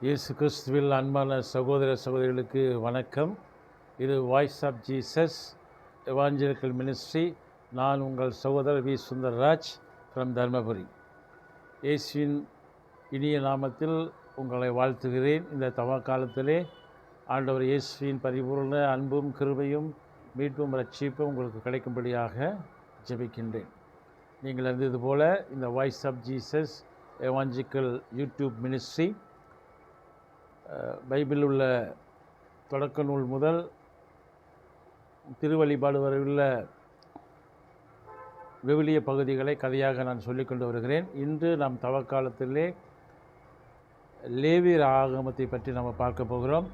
இயேசு கிறிஸ்துவில் அன்பான சகோதர சகோதரிகளுக்கு வணக்கம். இது voice of Jesus evangelical ministry. நான் உங்கள் சகோதரர் வி சுந்தர்ராஜ் ஃப்ரம் தர்மபுரி. இயேசுவின் இனிய நாமத்தில் உங்களை வாழ்த்துகிறேன். இந்த தவக்காலத்திலே ஆண்டவர் இயேசுவின் பரிபூர்ண அன்பும் கிருபையும் மீட்பும் ரட்சிப்பும் உங்களுக்கு கிடைக்கும்படியாக ஜெபிக்கின்றேன். நீங்கள் அறிந்தது போல இந்த voice of Jesus evangelical YouTube ministry பைபிளில் உள்ள தொடக்க நூல் முதல் திருவழிபாடு வரை உள்ள விவிலிய பகுதிகளை கதையாக நான் சொல்லிக்கொண்டு வருகிறேன். இன்று நாம் தவக்காலத்திலே லேவியர் ஆகமத்தை பற்றி நாம் பார்க்க போகிறோம்.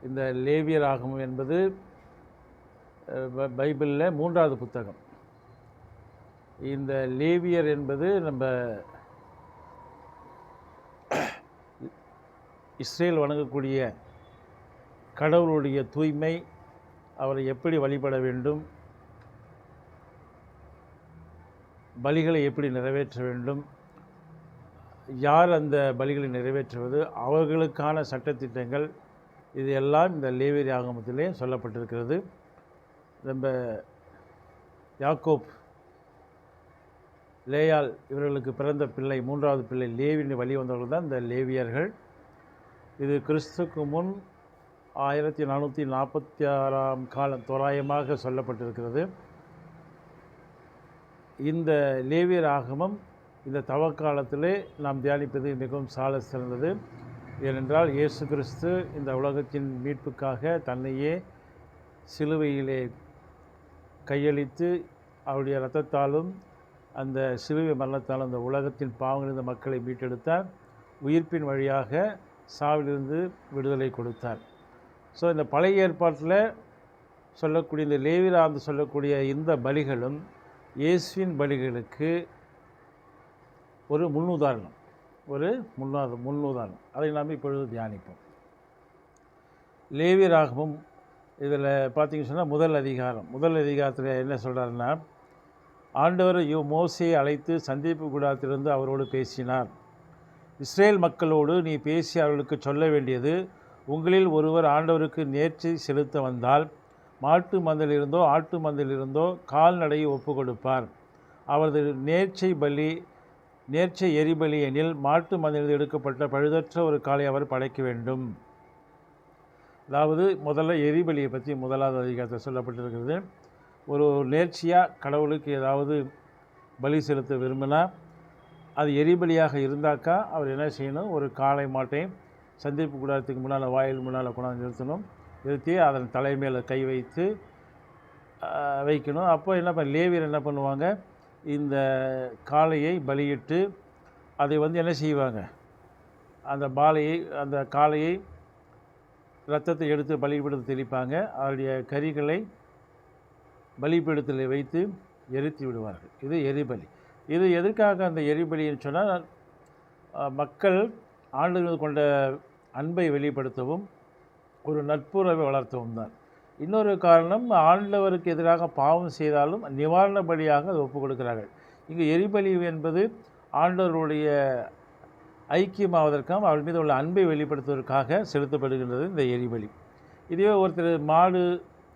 இந்த லேவியர் ஆகமம் என்பது பைபிளில் 3வது புத்தகம். இந்த லேவியர் என்பது நம்ம இஸ்ரேல் வணங்கக்கூடிய கடவுளுடைய தூய்மை, அவரை எப்படி வழிபட வேண்டும், பலிகளை எப்படி நிறைவேற்ற வேண்டும், யார் அந்த பலிகளை நிறைவேற்றுவது, அவர்களுக்கான சட்டத்திட்டங்கள், இது எல்லாம் இந்த லேவியர் ஆகமத்திலே சொல்லப்பட்டிருக்கிறது. நம்ம யாக்கோப், லேயாள் இவர்களுக்கு பிறந்த பிள்ளை, 3வது பிள்ளை லேவியின் வழி வந்தவர்கள் தான் இந்த லேவியர்கள். இது கிறிஸ்துக்கு முன் 1446 காலம் தோராயமாக சொல்லப்பட்டிருக்கிறது. இந்த லேவியர் ஆகமம் இந்த தவக்காலத்திலே நாம் தியானிப்பது மிகவும் சால சிறந்தது. ஏனென்றால் இயேசு கிறிஸ்து இந்த உலகத்தின் மீட்புக்காக தன்னையே சிலுவையிலே கையளித்து அவருடைய இரத்தத்தாலும் அந்த சிலுவை மரணத்தாலும் அந்த உலகத்தின் பாவங்களிலிருந்து மக்களை மீட்டெடுத்தார். உயிர்ப்பின் வழியாக சாவிலிருந்து விடுதலை கொடுத்தார். ஸோ இந்த பழைய ஏற்பாட்டில் சொல்லக்கூடிய இந்த லேவியர் சொல்லக்கூடிய இந்த பலிகளும் இயேசுவின் பலிகளுக்கு ஒரு முன்னுதாரணம், அதை நாம் இப்பொழுது தியானிப்போம். லேவியர் ஆகமம் இதில் பார்த்தீங்கன்னு சொன்னால் முதல் அதிகாரத்தில் என்ன சொல்கிறாருன்னா, ஆண்டவர் மோசேயை அழைத்து சந்திப்பு கூடாரத்திலிருந்து அவரோடு பேசினார். இஸ்ரேல் மக்களோடு நீ பேசி அவர்களுக்கு சொல்ல வேண்டியது, உங்களில் ஒருவர் ஆண்டவருக்கு நேர்ச்சை செலுத்த வந்தால் மாட்டு மந்தையிலிருந்தோ ஆட்டு மந்தையிலிருந்தோ கால்நடையை ஒப்பு கொடுப்பார். அவரது நேர்ச்சை எரிபலி எனில் மாட்டு மந்தையிலிருந்து எடுக்கப்பட்ட பழுதற்ற ஒரு காலை அவர் படைக்க வேண்டும். அதாவது முதல்ல எரிபலியை பற்றி 1வது அதிகாரத்தில் சொல்லப்பட்டிருக்கிறது. ஒரு நேர்ச்சியாக கடவுளுக்கு ஏதாவது பலி செலுத்த விரும்பினா அது எரிபலியாக இருந்தாக்கா அவர் என்ன செய்யணும், ஒரு காளை மாட்டை சந்திப்பு கூடாரத்துக்கு முன்னால் வாயில் முன்னால் கொண்டாந்து நிறுத்தி அதன் தலைமையில் கை வைக்கணும். அப்போ லேவியர் என்ன பண்ணுவாங்க, இந்த காளையை பலியிட்டு அதை என்ன செய்வாங்க, அந்த காளையை இரத்தத்தை எடுத்து பலிபீடத்தில் தெளிப்பாங்க. அவருடைய கரிகளை பலிபீடத்தில் வைத்து எரித்து விடுவார்கள். இது எரிபலி. இது எதற்காக அந்த எரிபலின்னு சொன்னால், மக்கள் ஆண்டவர் கொண்ட அன்பை வெளிப்படுத்தவும் ஒரு நட்புறவை வளர்த்தவும் தான். இன்னொரு காரணம், ஆண்டவருக்கு எதிராக பாவம் செய்தாலும் நிவாரண பலியாக அதை ஒப்புக் கொடுக்கிறார்கள். இங்கு எரிபலி என்பது ஆண்டவருடைய ஐக்கியமாவதற்காக அவர் மீது உள்ள அன்பை வெளிப்படுத்துவதற்காக செலுத்தப்படுகின்றது இந்த எரிபலி. இதுவே ஒருத்தர்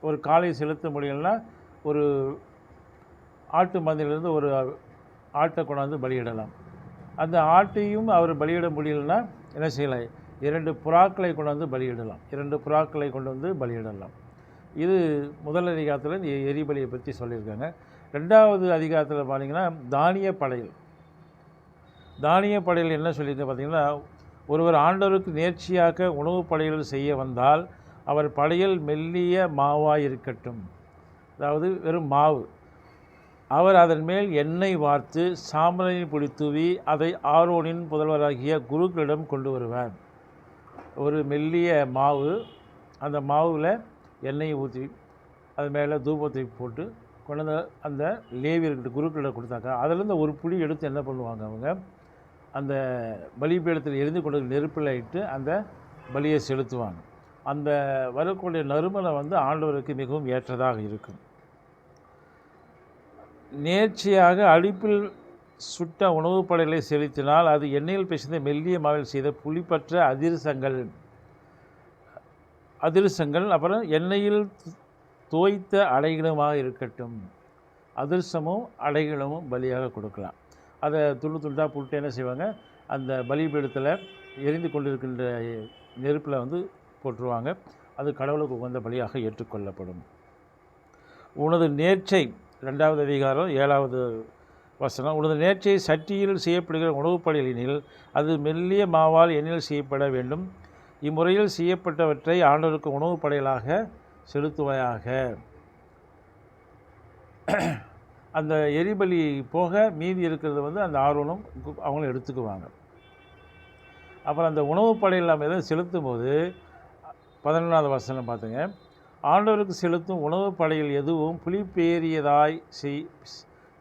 ஒரு காளை செலுத்த முடியலன்னா ஒரு ஆட்டு மந்தையிலிருந்து ஒரு ஆட்டை கொண்டாந்து பலியிடலாம். அந்த ஆட்டையும் அவர் பலியிட முடியலன்னா என்ன செய்யலாம், 2 புறாக்களை கொண்டு வந்து பலியிடலாம். இது முதல் அதிகாரத்தில் இந்த எரிபலியை பற்றி சொல்லியிருக்காங்க. 2வது அதிகாரத்தில் பார்த்தீங்கன்னா தானிய படையல் என்ன சொல்லியிருக்க பார்த்தீங்கன்னா, ஒருவர் ஆண்டவருக்கு நேர்ச்சியாக உணவு படையல் செய்ய வந்தால் அவர் படையல் மெல்லிய மாவாய் இருக்கட்டும், அதாவது வெறும் மாவு. அவர் அதன் மேல் எண்ணெய் வார்த்து சாம்பலின் பொடி தூவி அதை ஆரோனின் புதல்வராகிய குருக்களிடம் கொண்டு வருவார். ஒரு மெல்லிய மாவு, அந்த மாவில் எண்ணெயை ஊற்றி அது மேலே தூபத்தை போட்டு கொண்டு வந்து அந்த லேவியர்கிட்ட குருக்களிடம் கொடுத்தாக்கா, அதிலேருந்து ஒரு புளி எடுத்து என்ன பண்ணுவாங்க, அவங்க அந்த பலிபீடத்தில் எரிந்து கொண்டு நெருப்பில் இட்டு அந்த பலியை செலுத்துவாங்க. அந்த வரக்கூடிய நறுமணம் ஆண்டவருக்கு மிகவும் ஏற்றதாக இருக்கும். நேர்ச்சியாக அடுப்பில் சுட்ட உணவுப் படைகளை செலுத்தினால் அது எண்ணெயில் பிசைந்த மெல்லிய மாவில் செய்த புளிப்பற்ற அதிரசங்கள் அப்புறம் எண்ணெயில் தோய்த்த அடைகளுமாக இருக்கட்டும். அதிரசமும் அடைகளும் பலியாக கொடுக்கலாம். அதை துண்டாக புட்டு என்ன செய்வாங்க, அந்த பலிபீடத்தில் எரிந்து கொண்டிருக்கின்ற நெருப்பில் போட்டுருவாங்க. அது கடவுளுக்கு உகந்த பலியாக ஏற்றுக்கொள்ளப்படும். உனது நேர்ச்சை 2வது அதிகாரம் 7வது வசனம். உனது நேர்ச்சை சட்டியில் செய்யப்படுகிற உணவுப் படையலினில் அது மெல்லிய மாவால் எண்ணெயில் செய்யப்பட வேண்டும். இம்முறையில் செய்யப்பட்டவற்றை ஆண்டவருக்கு உணவுப் படையலாக செலுத்துவாயாக. அந்த எரிபலி போக மீதி இருக்கிறது அந்த ஆர்வனும் அவங்களும் எடுத்துக்குவாங்க. அப்புறம் அந்த உணவுப் படையல் நம்ம எதாவது செலுத்தும் போது 11வது வசனம் பார்த்துங்க. ஆண்டவருக்கு செலுத்தும் உணவுப் படையல் எதுவும்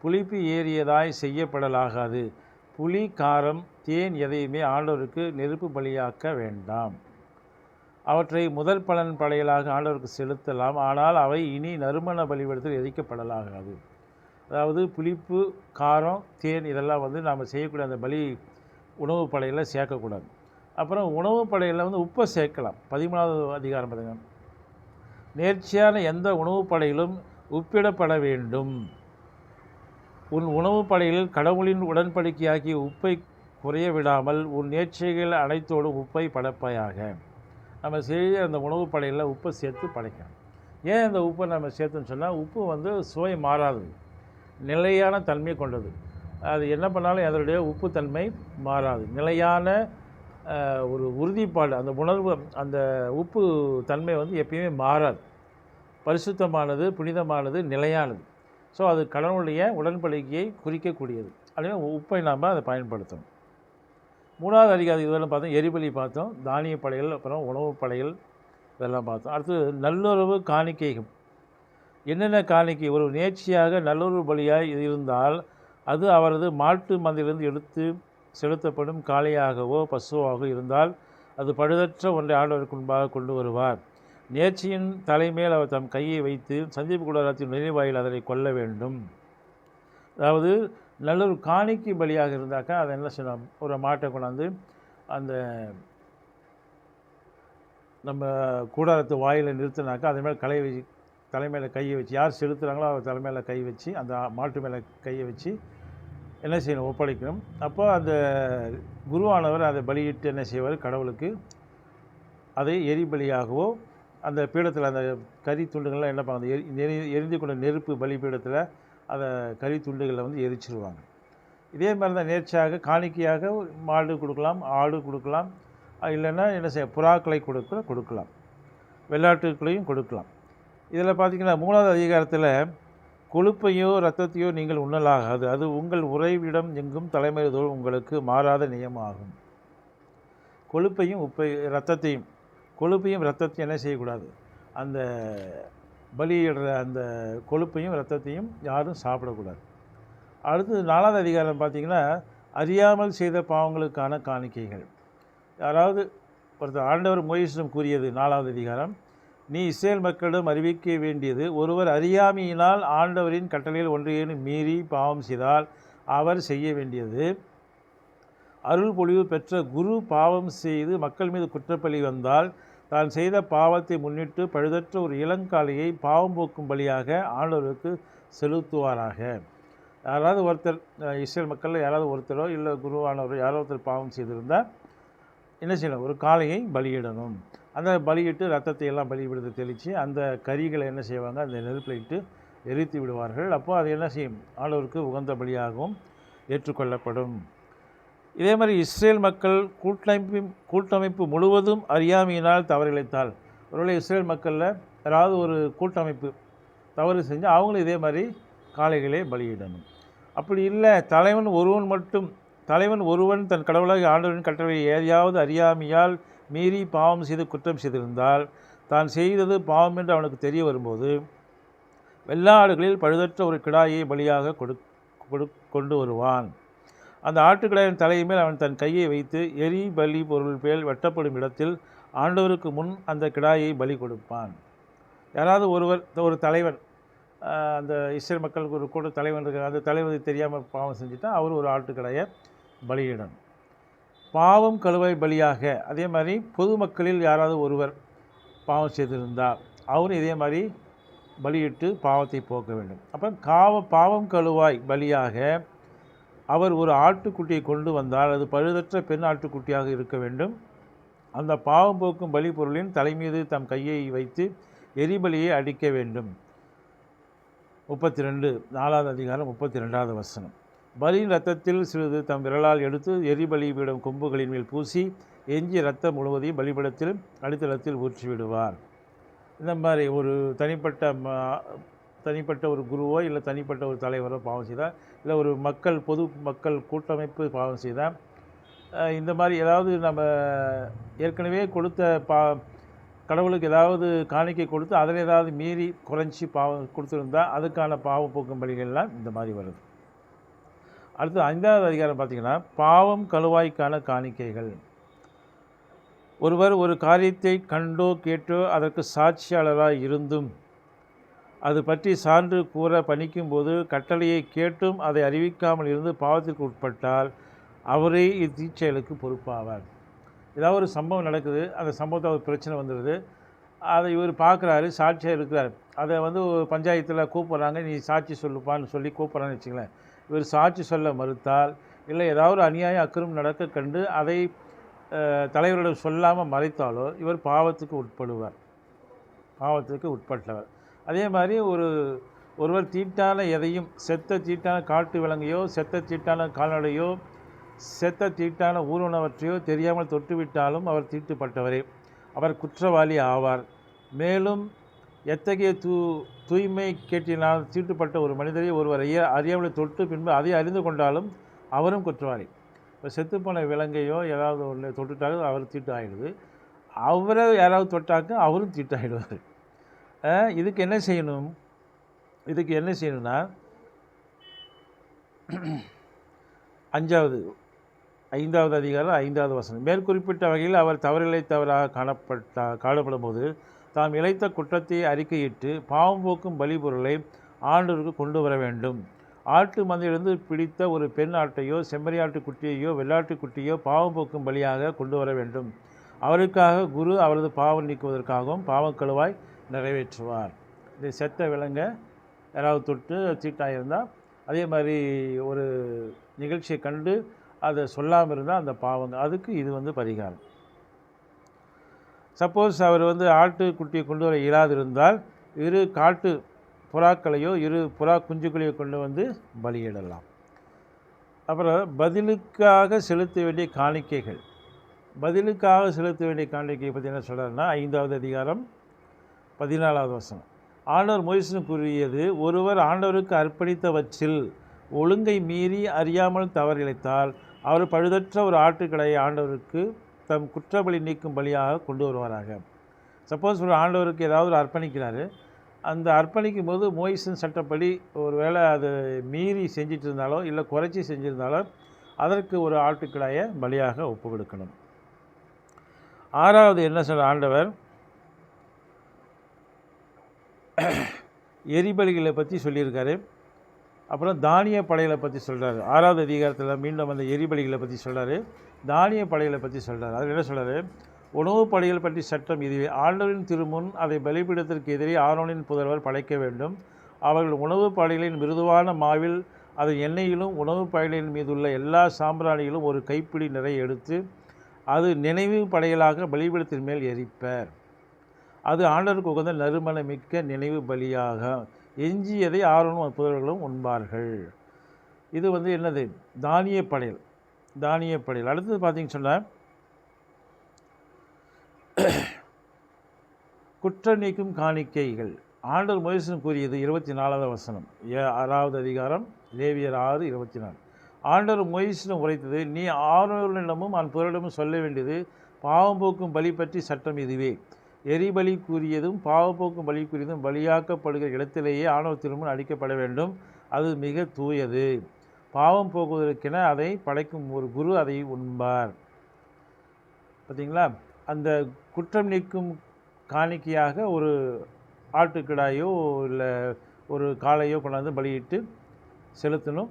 புளிப்பு ஏறியதாய் செய்யப்படலாகாது. புளி, காரம், தேன் எதையுமே ஆண்டவருக்கு நெருப்பு பலியாக்க வேண்டாம். அவற்றை முதல் பலன் படையலாக ஆண்டவருக்கு செலுத்தலாம். ஆனால் அவை இனி நறுமண பலிபீடத்தில் எரிக்கப்படலாகாது. அதாவது புளிப்பு, காரம், தேன் இதெல்லாம் நாம் செய்யக்கூடிய அந்த பலி உணவுப் படையில் சேர்க்கக்கூடாது. அப்புறம் உணவுப் படையில் உப்பை சேர்க்கலாம். 13வது அதிகாரம் பார்த்திங்கன்னா, நேர்ச்சியான எந்த உணவுப் படையிலும் உப்பிடப்பட வேண்டும். உன் உணவுப் படையில் கடவுளின் உடன்படிக்கையாகிய உப்பை குறைய விடாமல் உன் நேர்ச்சிகள் அனைத்தோடும் உப்பை படைப்பாயாக. நம்ம செய்ய அந்த உணவுப் படையில் உப்பை சேர்த்து படைக்கணும். ஏன் அந்த உப்பை நம்ம சேர்த்துன்னு சொன்னால், உப்பு சுவை மாறாது, நிலையான தன்மை கொண்டது. அது என்ன பண்ணாலும் அதனுடைய உப்பு தன்மை மாறாது. நிலையான ஒரு உறுதிப்பாடு, அந்த உணர்வு, அந்த உப்பு தன்மை எப்பயுமே மாறாது. பரிசுத்தமானது, புனிதமானது, நிலையானது. ஸோ அது கடவுளுடைய உடன்படிக்கையை குறிக்கக்கூடியது. அதனால் உப்பை நாம் அதை பயன்படுத்தணும். 3வது அதிகாரம் இதெல்லாம் பார்த்தோம். எரிபலி பார்த்தோம், தானிய படைகள், அப்புறம் உணவுப் படைகள் இதெல்லாம் பார்த்தோம். அடுத்து நல்லுறவு காணிக்கைகள். என்னென்ன காணிக்கை? ஒரு நேர்ச்சியாக நல்லுறவு பலியாய் இருந்தால் அது அவரது மாட்டு மந்தையிலிருந்து எடுத்து செலுத்தப்படும் காளையாகவோ பசுவாகவோ இருந்தால் அது பழுதற்ற ஒன்றை ஆண்டவருக்கு முன்பாக கொண்டு வருவார். நேர்ச்சியின் தலைமேல் அவர் தம் கையை வைத்து சந்திப்பு கூடாரத்தின் நுழைவாயில் அதனை கொல்ல வேண்டும். அதாவது நல்லொரு காணிக்கை பலியாக இருந்தாக்கா அதை என்ன செய்யணும், ஒரு மாட்டை கொண்டாந்து அந்த நம்ம கூடாரத்து வாயில் நிறுத்தினாக்கா அதே மேலே தலைமையில் கையை வச்சு, யார் செலுத்துகிறாங்களோ அவர் தலைமையில் கை வச்சு அந்த மாட்டு மேலே கையை வச்சு என்ன செய்யணும், ஒப்படைக்கணும். அப்போ அந்த குருவானவர் அதை பலியிட்டு என்ன செய்வார், கடவுளுக்கு அதை எரிபலியாகவோ அந்த பீடத்தில் அந்த கறி துண்டுகள்லாம் என்ன பண்ணுறது, எரிந்து கொண்ட நெருப்பு பலிபீடத்தில் அதை கறி துண்டுகளில் எரிச்சிருவாங்க. இதே மாதிரி தான் நேர்ச்சியாக காணிக்கையாக மாடு கொடுக்கலாம், ஆடு கொடுக்கலாம், இல்லைன்னா என்ன செய்ய புறாக்களை கொடுக்கலாம், வெள்ளாட்டுக்களையும் கொடுக்கலாம். இதில் பார்த்திங்கன்னா 3வது அதிகாரத்தில் கொழுப்பையோ இரத்தத்தையோ நீங்கள் உண்ணலாகாது, அது உங்கள் உறைவிடம் எங்கும் தலைமுறைதோறும் உங்களுக்கு மாறாத நியமாகும். கொழுப்பையும் இரத்தத்தையும் என்ன செய்யக்கூடாது, அந்த பலியிடுற அந்த கொழுப்பையும் இரத்தத்தையும் யாரும் சாப்பிடக்கூடாது. அடுத்து 4வது அதிகாரம் பார்த்திங்கன்னா அறியாமல் செய்த பாவங்களுக்கான காணிக்கைகள். யாராவது ஒருத்தர் ஆண்டவர் மோசேயிடம் கூறியது 4வது அதிகாரம், நீ இஸ்ரேல் மக்களிடம் அறிவிக்க வேண்டியது, ஒருவர் அறியாமையினால் ஆண்டவரின் கட்டளையில் ஒன்றையேனும் மீறி பாவம் செய்தால் அவர் செய்ய வேண்டியது, அருள் பொழிவு பெற்ற குரு பாவம் செய்து மக்கள் மீது குற்றப்பழி வந்தால் தான் செய்த பாவத்தை முன்னிட்டு பழுதற்ற ஒரு இளங்காளையை பாவம் போக்கும் பலியாக ஆண்டவருக்கு செலுத்துவாராக. யாராவது ஒருத்தர் இஸ்ரேல் மக்களில் யாராவது ஒருத்தரோ இல்லை குருவானவரோ யாரோ ஒருத்தர் பாவம் செய்திருந்தால் என்ன செய்யணும், ஒரு காளையை பலியிடணும். அந்த பலியிட்டு ரத்தத்தை எல்லாம் பலியிடுறது தெளித்து அந்த கறிகளை என்ன செய்வாங்க, அந்த நெருப்பில் இட்டு எரித்து விடுவார்கள். அப்போது அது என்ன செய்யும், ஆண்டவருக்கு உகந்த பலியாகவும் ஏற்றுக்கொள்ளப்படும். இதே மாதிரி இஸ்ரேல் மக்கள் கூட்டமைப்பு முழுவதும் அறியாமையினால் தவறிழைத்தால், ஒருவேளை இஸ்ரேல் மக்களில் யாராவது ஒரு கூட்டமைப்பு தவறு செஞ்சு அவங்களும் இதே மாதிரி காளைகளே பலியிடணும். அப்படி இல்லை, தலைவன் ஒருவன் தன் கடவுளாக ஆண்டவரின் கட்டளை ஏதாவது அறியாமையால் மீறி பாவம் செய்து குற்றம் செய்திருந்தால் தான் செய்தது பாவம் என்று அவனுக்கு தெரிய வரும்போது வெள்ளாடுகளில் பழுதற்ற ஒரு கிடாயை பலியாக கொண்டு வருவான். அந்த ஆட்டுக்கிடாயின் தலைமையில் அவன் தன் கையை வைத்து எரி பலி பொருள் மேல் வெட்டப்படும் இடத்தில் ஆண்டவருக்கு முன் அந்த கிடாயை பலி கொடுப்பான். யாராவது ஒரு தலைவன் அந்த இஸ்ரேல் மக்களுக்கு ஒரு கூட தலைவன் இருக்கார், அந்த தலைவர் தெரியாமல் பாவம் செஞ்சுட்டா அவர் ஒரு ஆட்டுக்கடாயை பலியிடணும். பாவம் கழுவாய் பலியாக அதே மாதிரி பொதுமக்களில் யாராவது ஒருவர் பாவம் செய்திருந்தால் அவரும் இதே மாதிரி பலியிட்டு பாவத்தை போக்க வேண்டும். அப்போ பாவம் கழுவாய் பலியாக அவர் ஒரு ஆட்டுக்குட்டியை கொண்டு வந்தால் அது பழுதற்ற பெண் ஆட்டுக்குட்டியாக இருக்க வேண்டும். அந்த பாவம் போக்கும் பலி பொருளின் தலைமீது தம் கையை வைத்து எரிபலியை அடிக்க வேண்டும். 32 4வது அதிகாரம் 32வது வசனம். பலியின் இரத்தத்தில் சிறிது தம் விரலால் எடுத்து எரிபலியிடம் கொம்புகளின் மேல் பூசி எஞ்சிய இரத்தம் முழுவதையும் பலிபீடத்தில் அடித்தளத்தில் ஊற்றிவிடுவார். இந்த மாதிரி ஒரு தனிப்பட்ட ஒரு குருவோ இல்லை தனிப்பட்ட ஒரு தலைவரோ பாவம் செய்தால், இல்லை ஒரு பொது மக்கள் கூட்டமைப்பு பாவம் செய்தால், இந்த மாதிரி ஏதாவது நம்ம ஏற்கனவே கொடுத்த கடவுளுக்கு ஏதாவது காணிக்கை கொடுத்து அதில் ஏதாவது மீறி குறைஞ்சி பாவம் கொடுத்துருந்தால் அதுக்கான பாவம் போக்கும் பலிகள்லாம் இந்த மாதிரி வருது. அடுத்து 5வது அதிகாரம் பார்த்திங்கன்னா பாவம் கழுவாய்க்கான காணிக்கைகள். ஒருவர் ஒரு காரியத்தை கண்டோ கேட்டோ அதற்கு சாட்சியாளராக இருந்தும் அது பற்றி சான்று கூற பணிக்கும்போது கட்டளையை கேட்டும் அதை அறிவிக்காமல் இருந்து பாவத்திற்கு உட்பட்டால் அவரே இத்தீச்செயலுக்கு பொறுப்பாவார். ஏதாவது ஒரு சம்பவம் நடக்குது, அந்த சம்பவத்தை ஒரு பிரச்சனை வந்துடுது, அதை இவர் பார்க்குறாரு, சாட்சியாக இருக்கிறார், அதை பஞ்சாயத்தில் கூப்பிட்றாங்க, நீ சாட்சி சொல்லுப்பான்னு சொல்லி கூப்பிட்றான்னு வச்சுங்களேன். இவர் சாட்சி சொல்ல மறுத்தால், இல்லை ஏதாவது ஒரு அநியாயம் அக்கிரமம் நடக்க கண்டு அதை தலைவரிடம் சொல்லாமல் மறைத்தாலோ இவர் பாவத்துக்கு உட்பட்டவர். அதே மாதிரி ஒருவர் தீட்டான எதையும், செத்த தீட்டான காட்டு விலங்கையோ செத்த தீட்டான கால்நடையோ செத்த தீட்டான ஊர்வனவற்றையோ தெரியாமல் தொட்டுவிட்டாலும் அவர் தீட்டுப்பட்டவரே, அவர் குற்றவாளி ஆவார். மேலும் எத்தகைய தூய்மை கேட்டினால் தீட்டுப்பட்ட ஒரு மனிதரை ஒருவர் அறியாமல் தொட்டு பின்பு அதை அறிந்து கொண்டாலும் அவரும் குற்றவாளி. இப்போ செத்துப்போன விலங்கையோ ஏதாவது ஒன்று தொட்டுட்டாலும் அவர் தீட்டு ஆகிடுது, அவரை யாராவது தொட்டாக்க அவரும் தீட்டு ஆகிடுவார். இதுக்கு என்ன செய்யணும்னா 5வது அதிகாரம் 5வது வசனம். மேற்குறிப்பிட்ட வகையில் அவர் தவறில்லை தவறாக காணப்படும் போது தாம் இழைத்த குற்றத்தை அறிக்கையிட்டு பாவம் போக்கும் பலி பொருளை ஆண்டவருக்கு கொண்டு வர வேண்டும். ஆட்டு மந்தையிலிருந்து பிடித்த ஒரு பெண் ஆட்டையோ செம்மறியாட்டு குட்டியையோ வெள்ளாட்டுக்குட்டியோ பாவம் போக்கும் பலியாக கொண்டு வர வேண்டும். அவருக்காக குரு அவரது பாவம் நீக்குவதற்காகவும் பாவக்கழுவாய் நிறைவேற்றுவார். இது செத்த விலங்க யாராவது தொட்டு தீட்டாயிருந்தால், அதே மாதிரி ஒரு நிகழ்ச்சியை கண்டு அதை சொல்லாமல் இருந்தால் அந்த பாவங்க, அதுக்கு இது பரிகாரம். சப்போஸ் அவர் ஆட்டுக்குட்டியை கொண்டு வர இயலாதிருந்தால் 2 காட்டு புறாக்களையோ 2 புறா குஞ்சுகளையோ கொண்டு பலியிடலாம். அப்புறம் பதிலுக்காக செலுத்த வேண்டிய காணிக்கைகள். பதிலுக்காக செலுத்த வேண்டிய காணிக்கை பற்றி என்ன சொல்கிறாருன்னா 5வது அதிகாரம் 14வது வசனம். ஆண்டவர் மோசேசுக்கு கூறியது, ஒருவர் ஆண்டவருக்கு அர்ப்பணித்தவற்றில் ஒழுங்கை மீறி அறியாமல் தவறிழைத்தால் அவர் பழுதற்ற ஒரு ஆட்டுக்கடாயை ஆண்டவருக்கு தம் குற்றபலி நீக்கும் பலியாக கொண்டு வருவாராக. சப்போஸ் ஒரு ஆண்டவருக்கு ஏதாவது ஒரு அர்ப்பணிக்கிறாரு, அந்த அர்ப்பணிக்கும் போது மோசேசின் சட்டப்படி ஒரு வேளை அது மீறி செஞ்சிட்டு இருந்தாலோ இல்லை குறைச்சி செஞ்சுருந்தாலோ அதற்கு ஒரு ஆட்டுக்கடாயை பலியாக ஒப்பு கொடுக்கணும். 6வது என்ன சொல்ற ஆண்டவர் எரிபலிகளை பற்றி சொல்லியிருக்காரு. அப்புறம் தானிய படைகளை பற்றி சொல்கிறாரு. 6வது அதிகாரத்தில் மீண்டும் அந்த எரிபலிகளை பற்றி சொல்கிறாரு, தானிய படைகளை பற்றி சொல்கிறார். அதில் என்ன சொல்கிறாரு, உணவு படைகள் பற்றி சட்டம் இதுவே. ஆண்டவரின் திருமுன் அதை பலிபீடத்திற்கு எதிரே ஆரோனின் புதல்வர் படைக்க வேண்டும். அவர்கள் உணவு படைகளின் மிருதுவான மாவில் அதன் எண்ணெயிலும் உணவு படைகளின் மீதுள்ள எல்லா சாம்பிராணிகளும் ஒரு கைப்பிடி நிறைய எடுத்து அது நினைவு படைகளாக பலிபீடத்தின் மேல் எரிப்பர். அது ஆண்டவருக்கு உகந்த நறுமணமிக்க நினைவு பலியாக. எஞ்சியதை ஆரோனும் புதல்வர்களும் உண்பார்கள். இது என்னது, தானிய படையல். அடுத்தது பார்த்தீங்கன்னு சொன்னால் குற்ற நீக்கும் காணிக்கைகள். ஆண்டவர் மோசேசுக்கு கூறியது 24வது வசனம், 6வது அதிகாரம் லேவியர் 6:24. ஆண்டவர் மோசேசிடம் உரைத்தது, நீ ஆரோனிடமும் அவன் புதல்வரிடமும் சொல்ல வேண்டியது பாவம் போக்கும் பலி பற்றி சட்டம் இதுவே. எரிபலி கூறியதும் பாவப்போக்கும் பலி கூறியதும் பலியாக்கப்படுகிற இடத்திலேயே ஆணவ திருமணம் அளிக்கப்பட வேண்டும். அது மிக தூயது. பாவம் போக்குவதற்கென அதை படைக்கும் ஒரு குரு அதை உண்பார். பார்த்தீங்களா, அந்த குற்றம் நீக்கும் காணிக்கையாக ஒரு ஆட்டுக்கிடாயோ இல்லை ஒரு காளையோ கொண்டாந்து பலியிட்டு செலுத்தணும்.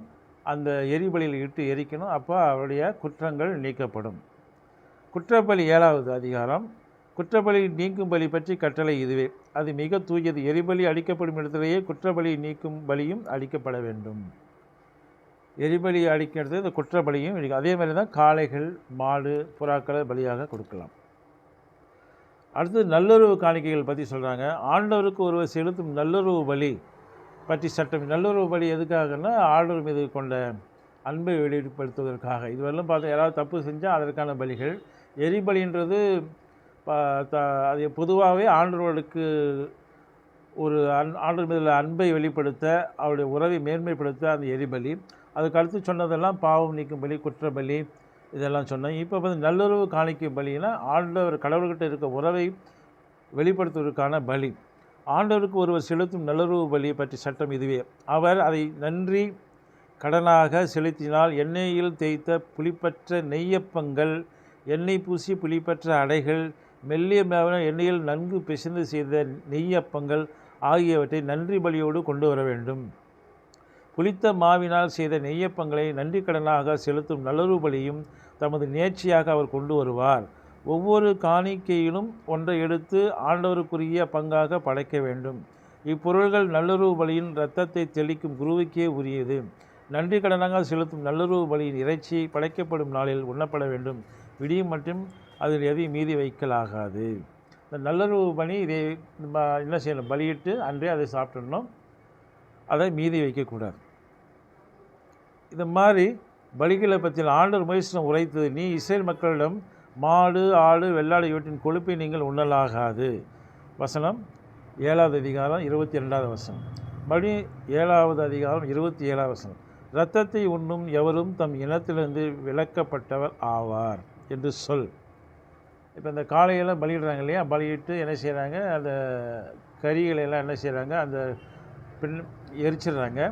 அந்த எரிபலியில் இட்டு எரிக்கணும். அப்போ அவருடைய குற்றங்கள் நீக்கப்படும். குற்றப்பலி 7வது அதிகாரம். குற்றப்பலி நீக்கும் பலி பற்றி கட்டளை இதுவே. அது மிக தூயது. எரிபலி அளிக்கப்படும் இடத்திலேயே குற்றப்பலி நீக்கும் பலியும் அளிக்கப்பட வேண்டும். எரிபலி அளிக்கிறது இந்த குற்றப்பலியும் அதே மாதிரி தான் காளைகள், மாடு, புறாக்களை பலியாக கொடுக்கலாம். அடுத்து நல்லுறவு காணிக்கைகள் பற்றி சொல்கிறாங்க. ஆண்டவருக்கு ஒருவர் செலுத்தும் நல்லுறவு பலி பற்றி சட்டம். நல்லுறவு பலி எதுக்காகன்னா ஆண்டவர் மீது கொண்ட அன்பை வெளிப்படுத்துவதற்காக. இதுவரையிலும் பார்த்தா யாராவது தப்பு செஞ்சால் அதற்கான பலிகள். எரிபலின்றது அது பொதுவாகவே ஆண்டவர்களுக்கு ஒரு ஆண்டவர் மீது அன்பை வெளிப்படுத்த, அவருடைய உறவை மேன்மைப்படுத்த அந்த எரிபலி. அதுக்கு அடுத்து சொன்னதெல்லாம் பாவம் நீக்கும் பலி, குற்றபலி, இதெல்லாம் சொன்னேன். இப்போ வந்து நல்லுறவு காணிக்கும் பலினா ஆண்டவர் கடவுள்கிட்ட இருக்க உறவை வெளிப்படுத்துவதற்கான பலி. ஆண்டவருக்கு ஒருவர் செலுத்தும் நல்லுறவு பலியை பற்றி சட்டம் இதுவே. அவர் அதை நன்றி கடனாக செலுத்தினால் எண்ணெயில் தேய்த்த புளிப்பற்ற நெய்யப்பங்கள், எண்ணெய் பூசி புளிப்பற்ற அடைகள், மெல்லிய எண்ணெயில் நன்கு பிசைந்து செய்த நெய்யப்பங்கள் ஆகியவற்றை நன்றி பலியோடு கொண்டு வர வேண்டும். புளித்த மாவினால் செய்த நெய்யப்பங்களை நன்றி கடனாக செலுத்தும் நல்லுறவு பலியும் தமது நேர்ச்சியாக அவர் கொண்டு வருவார். ஒவ்வொரு காணிக்கையிலும் ஒன்றை எடுத்து ஆண்டவருக்குரிய பங்காக படைக்க வேண்டும். இப்பொருள்கள் நல்லுறவு பலியின் இரத்தத்தை தெளிக்கும் குருவுக்கே உரியது. நன்றி கடனாக செலுத்தும் நல்லுறவு பலியின் இறைச்சி படைக்கப்படும் நாளில் உண்ணப்பட வேண்டும். விடியும் மற்றும் அதில் எதையும் மீதி வைக்கலாகாது. இந்த நல்லுறவு பலி இதை என்ன செய்யணும்? பலியிட்டு அன்றே அதை சாப்பிடணும். அதை மீதி வைக்கக்கூடாது. இந்த மாதிரி பலிகளை பற்றி ஆண்டவர் மோசேயிடம் உரைத்தது, நீ இஸ்ரேல் மக்களிடம் மாடு, ஆடு, வெள்ளாடு இவற்றின் கொழுப்பை நீங்கள் உண்ணலாகாது. வசனம் 7வது அதிகாரம் 22வது வசனம். மறுபடி 7வது அதிகாரம் 27வது வசனம். இரத்தத்தை உண்ணும் எவரும் தம் இனத்திலிருந்து விலக்கப்பட்டவர் ஆவார் என்று சொல். இப்போ இந்த காளையெல்லாம் பலியிடுறாங்க இல்லையா? பலியிட்டு என்ன செய்கிறாங்க? அந்த கறிகளையெல்லாம் என்ன செய்கிறாங்க? அந்த எரிச்சிடுறாங்க.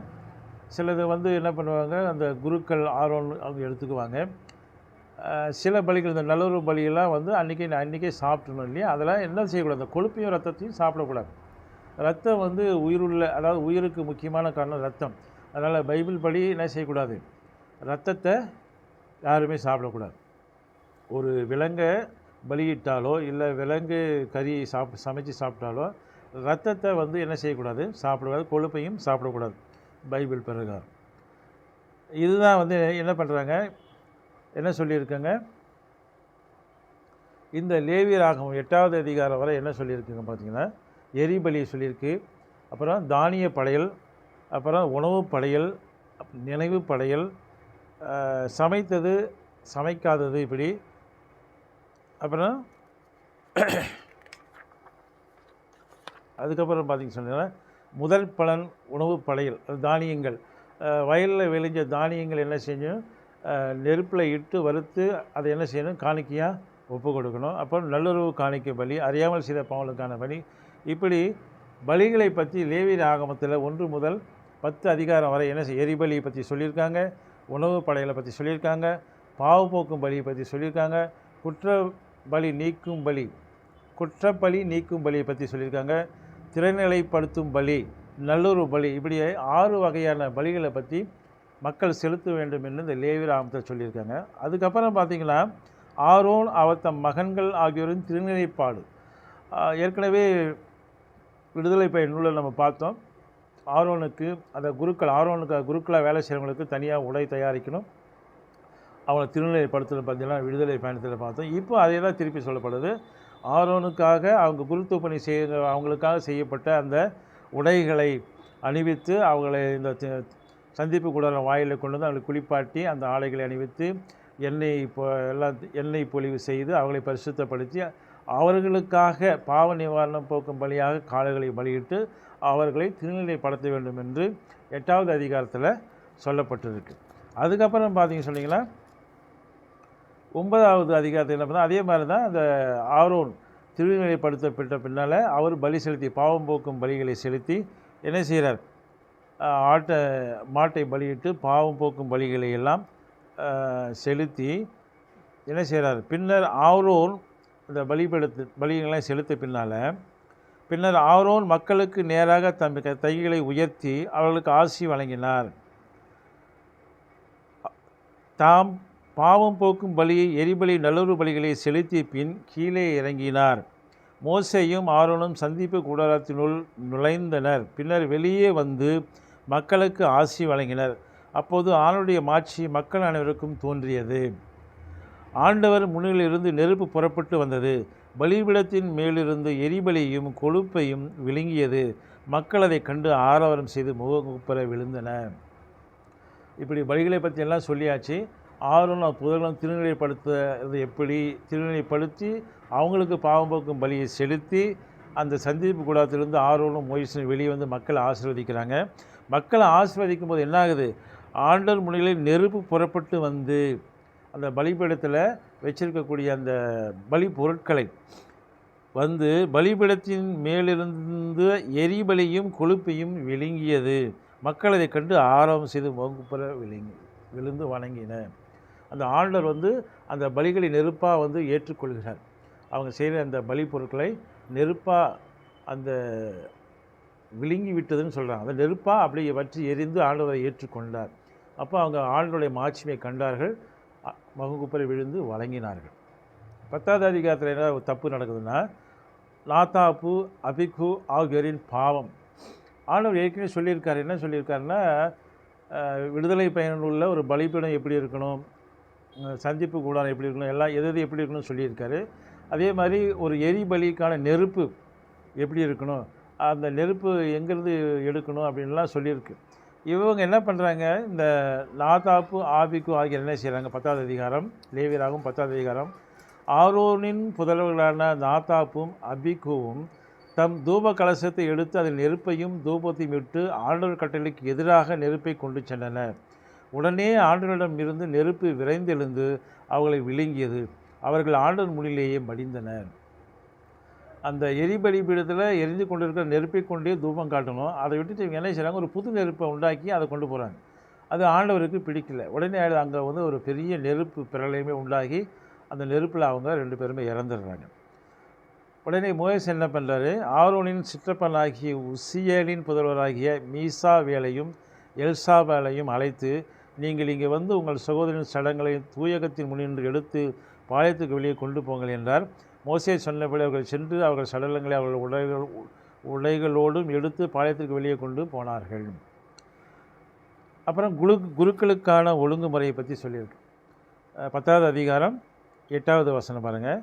சிலது வந்து என்ன பண்ணுவாங்க? அந்த குருக்கள் ஆரோன் அவங்க எடுத்துக்குவாங்க. சில பலிகள் இந்த நல்லுறவு பலியெல்லாம் வந்து அன்றைக்கே சாப்பிட்றணும் இல்லையா? அதெல்லாம் என்ன செய்யக்கூடாது? அந்த கொழுப்பையும் ரத்தத்தையும் சாப்பிடக்கூடாது. ரத்தம் வந்து உயிருள்ள, அதாவது உயிருக்கு முக்கியமான காரணம் ரத்தம். அதனால் பைபிள் படி என்ன செய்யக்கூடாது? ரத்தத்தை யாருமே சாப்பிடக்கூடாது. ஒரு விலங்கை பலியிட்டாலோ இல்லை விலங்கு கறி சமைச்சு சாப்பிட்டாலோ ரத்தத்தை வந்து என்ன செய்யக்கூடாது? சாப்பிடக்கூடாது. கொழுப்பையும் சாப்பிடக்கூடாது பைபிள் பிரகாரம். இதுதான் வந்து என்ன பண்ணுறாங்க, என்ன சொல்லியிருக்கங்க? இந்த லேவியராகமம் 8வது அதிகாரம் வரை என்ன சொல்லியிருக்குங்க பார்த்தீங்கன்னா, எரிபலி சொல்லியிருக்கு, அப்புறம் தானிய படையல், அப்புறம் உணவு படையல், நினைவு படையல், சமைத்தது சமைக்காதது, இப்படி. அப்புறம் அதுக்கப்புறம் பார்த்திங்க சொன்னீங்கன்னா முதல் பலன் உணவு படையல், தானியங்கள், வயலில் விளைஞ்ச தானியங்கள் என்ன செஞ்சோம்? நெருப்பில் இட்டு வறுத்து அதை என்ன செய்யணும்? காணிக்கையாக ஒப்பு கொடுக்கணும். அப்புறம் நல்லுறவு காணிக்கை பலி, அறியாமல் செய்த பாவங்களுக்கான பலி. இப்படி பலிகளை பற்றி லேவியர் ஆகமத்தில் 1 முதல் 10 அதிகாரம் வரை என்ன எரிபலியை பற்றி சொல்லியிருக்காங்க, உணவு படையலை பற்றி சொல்லியிருக்காங்க, பாவ போக்கும் பலியை பற்றி சொல்லியிருக்காங்க, குற்றப்பலி நீக்கும் பலியை பற்றி சொல்லியிருக்காங்க, திறநிலைப்படுத்தும் பலி, நல்லுறவு பலி, இப்படி 6 வகையான பலிகளை பற்றி மக்கள் செலுத்த வேண்டும் என்று இந்த லேவியர் ஆகமத்தில் சொல்லியிருக்காங்க. அதுக்கப்புறம் பார்த்திங்கன்னா ஆரோன் அவர் தம் மகன்கள் ஆகியோரின் திருநிலைப்பாடு. ஏற்கனவே விடுதலை பயன் நூலில் நம்ம பார்த்தோம். ஆரோனுக்கு அந்த குருக்களாக வேலை செய்கிறவங்களுக்கு தனியாக உடை தயாரிக்கணும், அவனை திருநிலைப்படுத்தணும். பார்த்தீங்கன்னா விடுதலை பயணத்தில் பார்த்தோம். இப்போ அதே தான் திருப்பி சொல்லப்படுது. ஆரோனுக்காக அவங்க குருத்துவ பணி அவங்களுக்காக செய்யப்பட்ட அந்த உடைகளை அணிவித்து அவங்களை இந்த சந்திப்பு கூடாரம் வாயிலில் கொண்டு வந்து அவங்களை குளிப்பாட்டி அந்த ஆடைகளை அணிவித்து எண்ணெய் பொழிவு செய்து அவர்களை பரிசுத்தப்படுத்தி அவர்களுக்காக பாவ நிவாரணம் போக்கும் பலியாக காளைகளை பலியிட்டு அவர்களை திருநிலைப்படுத்த வேண்டும் என்று 8வது அதிகாரத்தில் சொல்லப்பட்டிருக்கு. அதுக்கப்புறம் பார்த்தீங்க சொன்னீங்கன்னா 9வது அதிகாரத்தில் என்ன பண்ணால் அதே மாதிரி தான் அந்த ஆரோன் திருநிலைப்படுத்தப்பட்ட பின்னால் அவர் பலி செலுத்தி பாவம் போக்கும் பலிகளை செலுத்தி என்ன செய்கிறார்? மாட்டை பலியிட்டு பாவம் போக்கும் பலிகளை எல்லாம் செலுத்தி என்ன செய்கிறார்? பின்னர் ஆரோன் இந்த பலிகளை செலுத்த பின்னர் ஆரோன் மக்களுக்கு நேராக தம் கைகளை உயர்த்தி அவர்களுக்கு ஆசி வழங்கினார். தாம் பாவம் போக்கும் பலியை எரிபலி நல்லுறு பலிகளை செலுத்திய பின் கீழே இறங்கினார். மோசேயும் ஆரோனும் சந்திப்பு கூடாரத்தினுள் நுழைந்தனர். பின்னர் வெளியே வந்து மக்களுக்கு ஆசி வழங்கினர். அப்போது ஆண்டவருடைய மாட்சி மக்கள் அனைவருக்கும் தோன்றியது. ஆண்டவர் முன்னிலிருந்து நெருப்பு புறப்பட்டு வந்தது. பலிபீடத்தின் மேலிருந்து எரிபலியும் கொழுப்பையும் விழுங்கியது. மக்கள் அதை கண்டு ஆரவாரம் செய்து முகங்குப்புற விழுந்தனர். இப்படி பலிகளை பற்றி எல்லாம் சொல்லியாச்சு. ஆரோன் புதர்களும் திருநிலைப்படுத்துறது எப்படி, திருநிலைப்படுத்தி அவங்களுக்கு பாவம் போக்கும் பலியை செலுத்தி அந்த சந்திப்பு கூடாரத்திலிருந்து ஆரோனும் மோசேயும் வெளியே வந்து மக்களை ஆசீர்வதிக்கிறாங்க. மக்களை ஆசீர்வதிக்கும் போது என்ன ஆகுது, ஆண்டவர் முன்னிலையில் நெருப்பு புறப்பட்டு வந்து அந்த பலிபீடத்தில் வச்சிருக்கக்கூடிய அந்த பலி பொருட்களை வந்து பலிபீடத்தின் மேலிருந்து எரிபலியும் கொழுப்பையும் விழுங்கியது. மக்கள் அதை கண்டு ஆரவாரம் செய்து முகங்குப்புற விழுந்து வணங்கின. அந்த ஆண்டவர் வந்து அந்த பலிகளை நெருப்பாக வந்து ஏற்றுக்கொள்கிறார். அவங்க செய்கிற அந்த பலி பொருட்களை நெருப்பாக அந்த விழுங்கி விட்டதுன்னு சொல்கிறாங்க. அந்த நெருப்பாக அப்படியே வற்றி எரிந்து ஆண்டவரை ஏற்றுக்கொண்டார். அப்போ அவங்க ஆண்டவருடைய மாட்சியை கண்டார்கள், முகங்குப்புற விழுந்து வணங்கினார்கள். 10வது அதிகாரத்தில் என்ன தப்பு நடக்குதுன்னா, நாதாப்பு அபிகு ஆகியோரின் பாவம். ஆண்டவர் ஏற்கனவே சொல்லியிருக்காரு. என்ன சொல்லியிருக்காருன்னா, விடுதலை பயனுள்ள ஒரு பலிபீடம் எப்படி இருக்கணும், சந்திப்பு கூடாரம் எப்படி இருக்கணும், எல்லாம் எது எப்படி இருக்கணும்னு சொல்லியிருக்காரு. அதே மாதிரி ஒரு எரிபலிக்கான நெருப்பு எப்படி இருக்கணும், அந்த நெருப்பு எங்கேருந்து எடுக்கணும் அப்படின்லாம் சொல்லியிருக்கு. இவங்க என்ன பண்ணுறாங்க, இந்த நாதாப்பு ஆபிக்கு ஆகியோர் என்ன செய்கிறாங்க, 10வது அதிகாரம் லேவியராகும் 10வது அதிகாரம், ஆரோனின் புதல்வர்களான நாதாப்பும் அபிகுவும் தம் தூப கலசத்தை எடுத்து அதில் நெருப்பையும் தூபத்தையும் விட்டு ஆண்டவர் கட்டளைக்கு எதிராக நெருப்பை கொண்டு சென்றனர். உடனே ஆண்டவரிடம் இருந்து நெருப்பு விரைந்தெழுந்து அவர்களை விழுங்கியது. அவர்கள் ஆண்டவர் முன்னிலேயே மடிந்தனர். அந்த எரிபலி பீடத்தில் எரிந்து கொண்டிருக்கிற நெருப்பை கொண்டே தூபம் காட்டணும். அதை விட்டுட்டு இவங்க என்ன செய்கிறாங்க, ஒரு புது நெருப்பை உண்டாக்கி அதை கொண்டு போகிறாங்க. அது ஆண்டவருக்கு பிடிக்கல. உடனே அங்கே வந்து ஒரு பெரிய நெருப்பு பிரளயமே உண்டாகி அந்த நெருப்பில் அவங்க 2 பேருமே இறந்துடுறாங்க. உடனே மோசே என்ன பண்ணுறாரு, ஆரோனின் சிற்றப்பனாகிய உசியேலின் புதல்வராகிய மீசாவேலையும் எல்சாபேலையும் அழைத்து, நீங்கள் இங்கே வந்து உங்கள் சகோதரின் சடங்களை தூயகத்தின் முன்னின்று எடுத்து பாளையத்துக்கு வெளியே கொண்டு போங்கள் என்றார். மோசே சொன்னபடி அவர்கள் சென்று அவர்கள் சடலங்களை அவர்கள் உடைகளோடும் எடுத்து பாளையத்திற்கு வெளியே கொண்டு போனார்கள். அப்புறம் குருக்களுக்கான ஒழுங்குமுறையை பற்றி சொல்லியிருக்கு. 10வது அதிகாரம் 8வது வசனம் பாருங்கள்.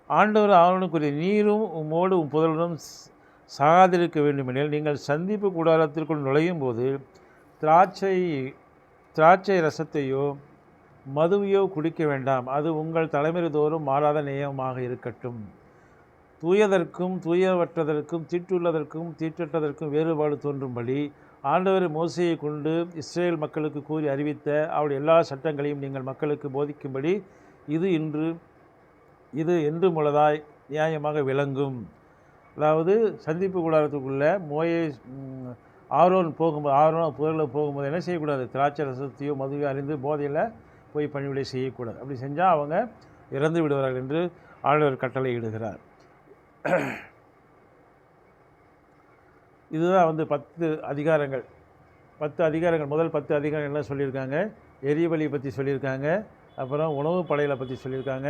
ஆண்டவர் ஆரோனுக்குரிய, நீரும் உம்மோடு உம் புதல்வரும் சாகாதிருக்க வேண்டுமெனில் நீங்கள் சந்திப்பு கூடாரத்திற்குள் நுழையும் போது திராட்சை ரசத்தையோ மதுவையோ குடிக்க வேண்டாம். அது உங்கள் தலைமுறை தோறும் மாறாத நியமமாக இருக்கட்டும். தூயதற்கும் தூயவற்றதற்கும் தீட்டுள்ளதற்கும் தீட்டற்றதற்கும் வேறுபாடு தோன்றும்படி ஆண்டவர் மோசேயை கொண்டு இஸ்ரேல் மக்களுக்கு கூறி அறிவித்த அவருடைய எல்லா சட்டங்களையும் நீங்கள் மக்களுக்கு போதிக்கும்படி இது என்று முழுதாய் நியாயமாக விளங்கும். அதாவது சந்திப்பு கூடாரத்துக்குள்ளே ஆரோன் புதரில் போகும்போது என்ன செய்யக்கூடாது, திராட்சை ரசத்தையோ மதுவையோ அறிந்து போதையில் போய் பணிவிடை செய்யக்கூடாது. அப்படி செஞ்சால் அவங்க இறந்து விடுவார்கள் என்று ஆண்டவர் கட்டளை இடுகிறார். இதுதான் வந்து 10 அதிகாரங்கள். முதல் 10 அதிகாரங்கள் என்ன சொல்லியிருக்காங்க, எரிபலியை பற்றி சொல்லியிருக்காங்க, அப்புறம் உணவு படையலை பற்றி சொல்லியிருக்காங்க,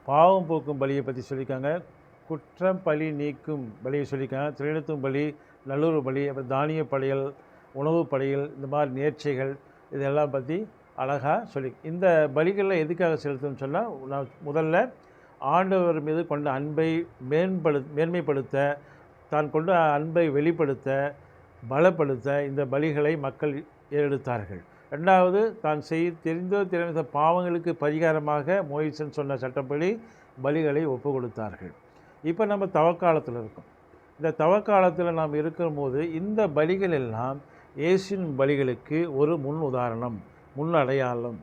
பாவம் போக்கும் பலியை பற்றி சொல்லியிருக்காங்க, குற்றம் பலி நீக்கும் பலியை சொல்லியிருக்காங்க, திரைநிறுத்தும் பலி, நல்லூறு பலி, அப்புறம் தானிய படையல், உணவு படையல், இந்த மாதிரி நேர்ச்சைகள் இதெல்லாம் பற்றி அழகாக சொல்லி, இந்த பலிகளில் எதுக்காக செலுத்துன்னு சொன்னால், நான் முதல்ல ஆண்டவர் மீது கொண்ட அன்பை மேன்மைப்படுத்த, தான் கொண்ட அன்பை வெளிப்படுத்த, பலப்படுத்த இந்த பலிகளை மக்கள் எடுத்தார்கள். 2வது, தான் தெரிந்தோ தெரியாத பாவங்களுக்கு பரிகாரமாக மோசே சொன்ன சட்டப்படி பலிகளை ஒப்பு கொடுத்தார்கள். இப்போ நம்ம தவக்காலத்தில் இருக்கோம். இந்த தவக்காலத்தில் நாம் இருக்கும்போது இந்த பலிகள் எல்லாம் இயேசுவின் பலிகளுக்கு ஒரு முன் உதாரணம், முன் அடையாளம்.